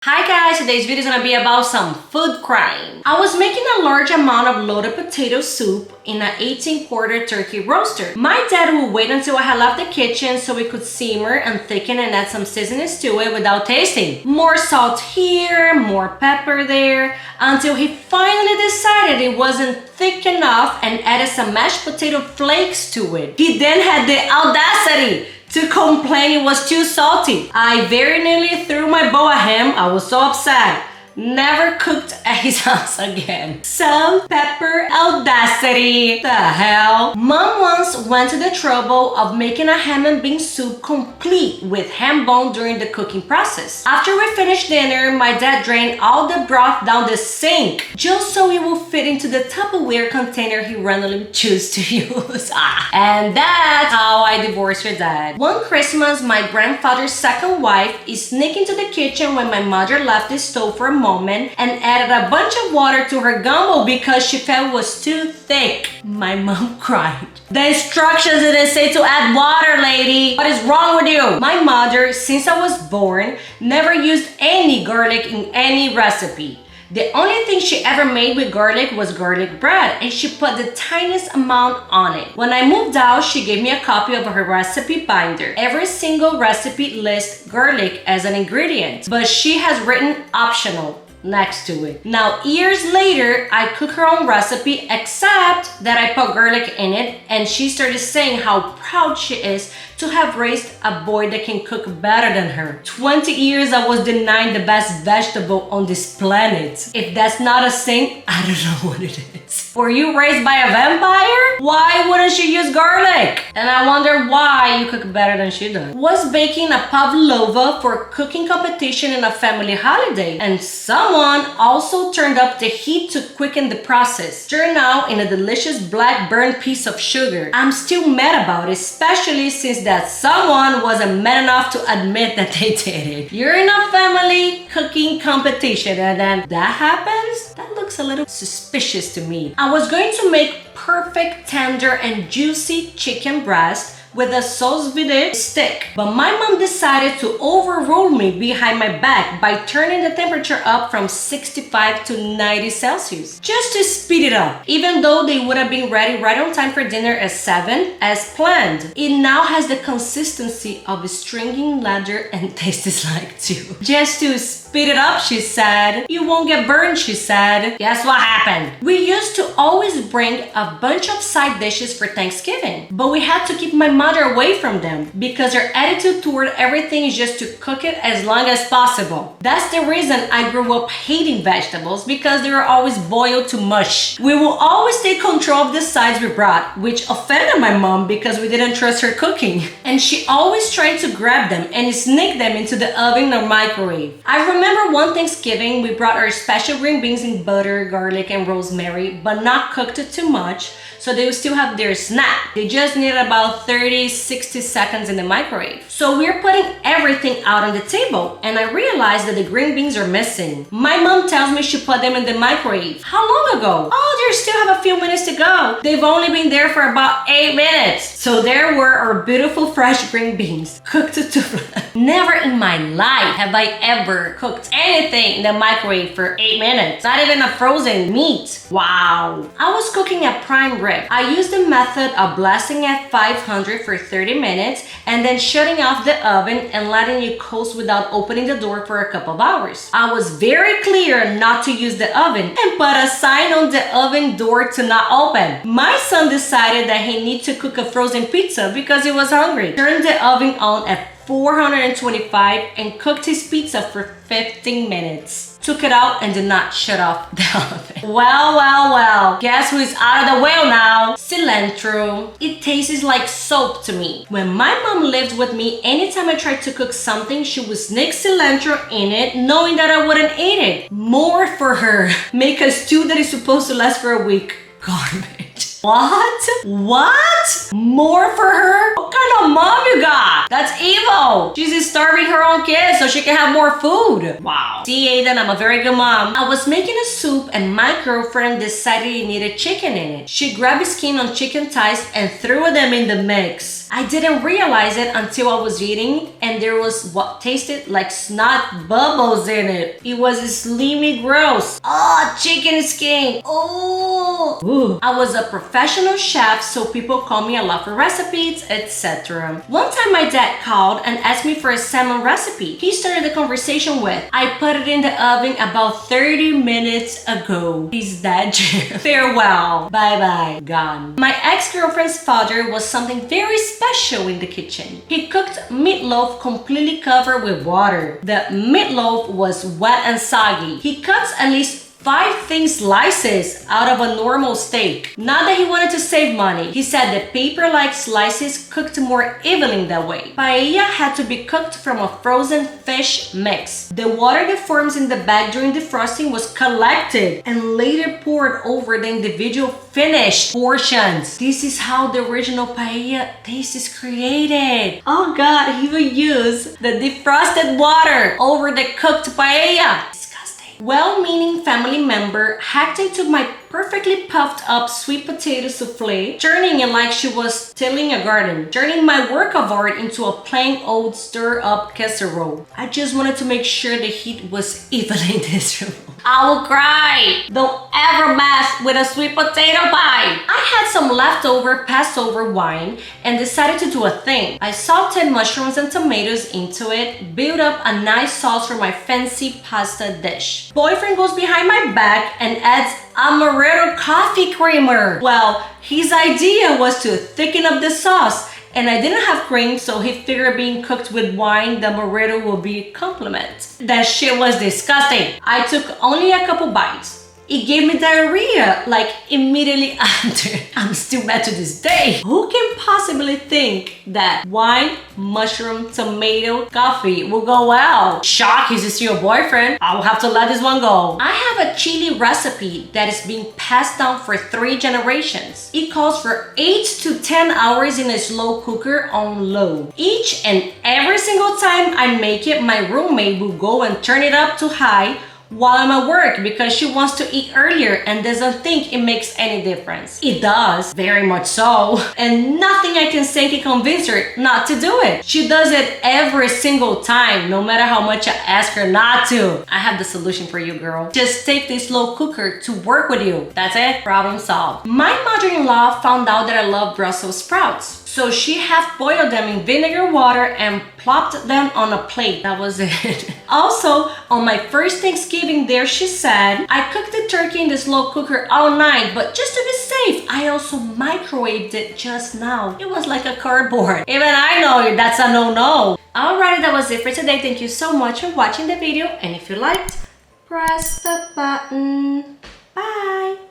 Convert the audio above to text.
Hi guys, today's video is gonna be about some food crime. I was making a large amount of loaded potato soup in an 18-quarter turkey roaster. My dad would wait until I had left the kitchen so we could simmer and thicken and add some seasonings to it without tasting. More salt here, more pepper there, until he finally decided it wasn't thick enough and added some mashed potato flakes to it. He then had the audacity to complain it was too salty. I very nearly threw my bowl at him. I was so upset. Never cooked at his house again. Salt, pepper, audacity. The hell? Mom once went to the trouble of making a ham and bean soup complete with ham bone during the cooking process. After we finished dinner, my dad drained all the broth down the sink just so it would fit into the Tupperware container he randomly chose to use. And that's how I divorced your dad. One Christmas, my grandfather's second wife is sneaking to the kitchen when my mother left the stove for a moment and added a bunch of water to her gumbo because she felt it was too thick. My mom cried. The instructions didn't say to add water, lady. What is wrong with you? My mother, since I was born, never used any garlic in any recipe. The only thing she ever made with garlic was garlic bread, and she put the tiniest amount on it. When I moved out, she gave me a copy of her recipe binder. Every single recipe lists garlic as an ingredient, but she has written optional next to it. Now, years later, I cook her own recipe, except that I put garlic in it, and she started saying how proud she is to have raised a boy that can cook better than her. 20 years I was denied the best vegetable on this planet. If that's not a sin, I don't know what it is. Were you raised by a vampire? Why wouldn't she use garlic? And I wonder why you cook better than she does. Was baking a pavlova for cooking competition in a family holiday, and someone also turned up the heat to quicken the process. Turned out in a delicious black burnt piece of sugar. I'm still mad about it, especially since that someone wasn't man enough to admit that they did it. You're in a family cooking competition and then that happens? That looks a little suspicious to me. I was going to make perfect, tender, and juicy chicken breast with a sauce vide stick. But my mom decided to overrule me behind my back by turning the temperature up from 65 to 90 Celsius. Just to speed it up. Even though they would have been ready right on time for dinner at 7 as planned. It now has the consistency of stringing leather and tastes like too. Just to speed it up, she said. You won't get burned, she said. Guess what happened? We used to always bring a bunch of side dishes for Thanksgiving, but we had to keep my mother away from them because her attitude toward everything is just to cook it as long as possible. That's the reason I grew up hating vegetables, because they were always boiled to mush. We will always take control of the sides we brought, which offended my mom because we didn't trust her cooking. And she always tried to grab them and sneak them into the oven or microwave. I remember one Thanksgiving we brought our special green beans in butter, garlic, and rosemary, but not cooked it too much, so they would still have their snap. They just needed about 30-60 seconds in the microwave. So we're putting everything out on the table, and I realized that the green beans are missing. My mom tells me she put them in the microwave. How long ago? Oh, they still have a few minutes to go. They've only been there for about 8 minutes. So there were our beautiful fresh green beans, cooked to Never in my life have I ever cooked anything in the microwave for 8 minutes. Not even a frozen meat. Wow. I was cooking a prime rib. I used the method of blasting at 500 for 30 minutes and then shutting off the oven and letting it coast without opening the door for a couple of hours. I was very clear not to use the oven and put a sign on the oven door to not open. My son decided that he needed to cook a frozen pizza because he was hungry. Turned the oven on at 425 and cooked his pizza for 15 minutes. Took it out and did not shut off the oven. Well. Guess who is out of the well now? Cilantro. It tastes like soap to me. When my mom lived with me, anytime I tried to cook something, she would sneak cilantro in it, knowing that I wouldn't eat it. More for her. Make a stew that is supposed to last for a week. Garbage. What? What? More for her? What kind of mom you got? That's evil. She's starving her own kids so she can have more food. Wow. See, Aiden, I'm a very good mom. I was making a soup and my girlfriend decided it needed chicken in it. She grabbed skin on chicken thighs and threw them in the mix. I didn't realize it until I was eating and there was what tasted like snot bubbles in it. It was slimy gross. Oh, chicken skin. Oh. Ooh. I was a professional chef, so people call me a lot for recipes, etc. One time my dad called and asked me for a salmon recipe. He started the conversation with, I put it in the oven about 30 minutes ago. He's that farewell. Bye-bye. Gone. My ex-girlfriend's father was something very special in the kitchen. He cooked meatloaf completely covered with water. The meatloaf was wet and soggy. He cuts at least 5 thin slices out of a normal steak. Not that he wanted to save money. He said the paper-like slices cooked more evenly that way. Paella had to be cooked from a frozen fish mix. The water that forms in the bag during defrosting was collected and later poured over the individual finished portions. This is how the original paella taste is created. Oh God, he would use the defrosted water over the cooked paella. Well-meaning family member hacked into my perfectly puffed up sweet potato souffle, turning it like she was tilling a garden, turning my work of art into a plain old stir-up casserole. I just wanted to make sure the heat was evenly distributed. I will cry! Don't ever mess with a sweet potato pie! I had some leftover Passover wine and decided to do a thing. I sauteed mushrooms and tomatoes into it, built up a nice sauce for my fancy pasta dish. Boyfriend goes behind my back and adds amaretto coffee creamer. Well, his idea was to thicken up the sauce, and I didn't have cream, so he figured being cooked with wine, the amaretto would be a compliment. That shit was disgusting. I took only a couple bites. It gave me diarrhea, like immediately after. I'm still mad to this day. Who can possibly think that wine, mushroom, tomato, coffee will go well? Shock, he's still your boyfriend. I will have to let this one go. I have a chili recipe that is being passed down for 3 generations. It calls for 8 to 10 hours in a slow cooker on low. Each and every single time I make it, my roommate will go and turn it up to high while I'm at work because she wants to eat earlier and doesn't think it makes any difference. It does, very much so. And nothing I can say can convince her not to do it. She does it every single time, no matter how much I ask her not to. I have the solution for you, girl. Just take this slow cooker to work with you. That's it, problem solved. My mother-in-law found out that I love Brussels sprouts. So she half boiled them in vinegar water and plopped them on a plate. That was it. Also, on my first Thanksgiving there, she said, I cooked the turkey in the slow cooker all night, but just to be safe, I also microwaved it just now. It was like a cardboard. Even I know that's a no-no. Alright, that was it for today. Thank you so much for watching the video. And if you liked, press the button.